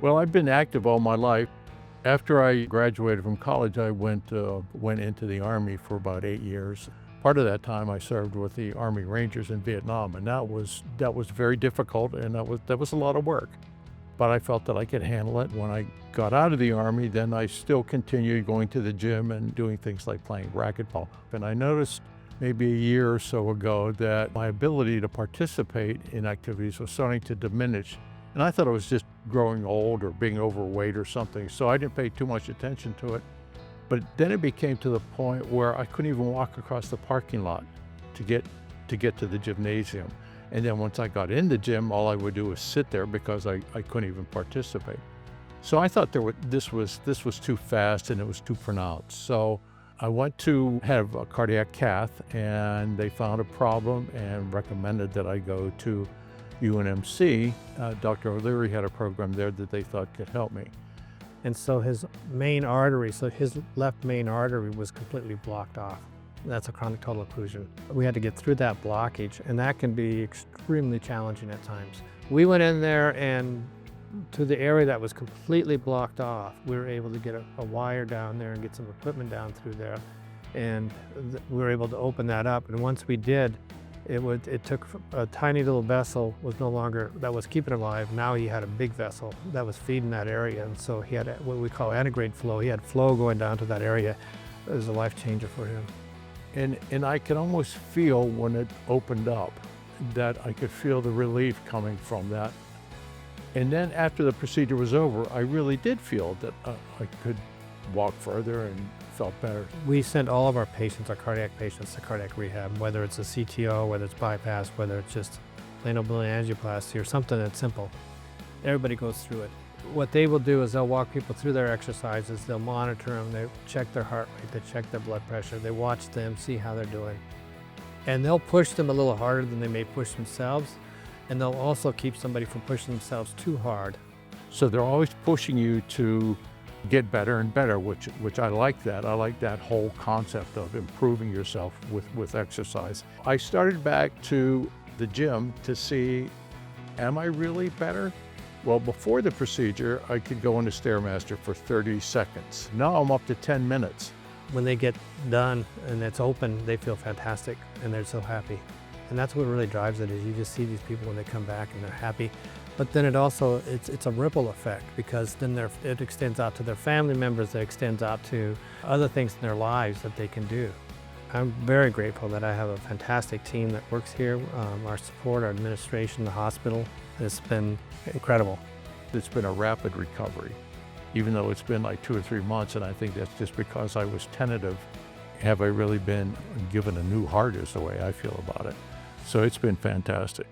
Well, I've been active all my life. After I graduated from college, I went into the Army for about 8 years. Part of that time I served with the Army Rangers in Vietnam, and that was very difficult, and that was a lot of work. But I felt that I could handle it. When I got out of the Army, then I still continued going to the gym and doing things like playing racquetball. And I noticed maybe a year or so ago that my ability to participate in activities was starting to diminish. And I thought I was just growing old or being overweight or something, so I didn't pay too much attention to it. But then it became to the point where I couldn't even walk across the parking lot to get to the gymnasium. And then once I got in the gym, all I would do was sit there because I couldn't even participate. So I thought this was too fast and it was too pronounced. So I went to have a cardiac cath, and they found a problem and recommended that I go to UNMC. Dr. O'Leary had a program there that they thought could help me. And so his left main artery was completely blocked off. That's a chronic total occlusion. We had to get through that blockage, and that can be extremely challenging at times. We went in there, and to the area that was completely blocked off, we were able to get a wire down there and get some equipment down through there. And we were able to open that up. And once we did, it took a tiny little vessel that was keeping him alive. Now he had a big vessel that was feeding that area. And so he had what we call antegrade flow. He had flow going down to that area. It was a life changer for him. And I could almost feel when it opened up that I could feel the relief coming from that. And then after the procedure was over, I really did feel that I could walk further and felt better. We send all of our patients, our cardiac patients, to cardiac rehab, whether it's a CTO, whether it's bypass, whether it's just plain old balloon angioplasty or something that's simple. Everybody goes through it. What they will do is they'll walk people through their exercises, they'll monitor them, they check their heart rate, they check their blood pressure, they watch them, see how they're doing. And they'll push them a little harder than they may push themselves, and they'll also keep somebody from pushing themselves too hard. So they're always pushing you to get better and better, which I like that. I like that whole concept of improving yourself with exercise. I started back to the gym to see, am I really better? Well, before the procedure, I could go into Stairmaster for 30 seconds. Now I'm up to 10 minutes. When they get done and it's open, they feel fantastic and they're so happy. And that's what really drives it, is you just see these people when they come back and they're happy. But then it's a ripple effect, because then it extends out to their family members, it extends out to other things in their lives that they can do. I'm very grateful that I have a fantastic team that works here. Our support, our administration, the hospital, has been incredible. It's been a rapid recovery, even though it's been like 2 or 3 months, and I think that's just because I was tentative. Have I really been given a new heart is the way I feel about it. So it's been fantastic.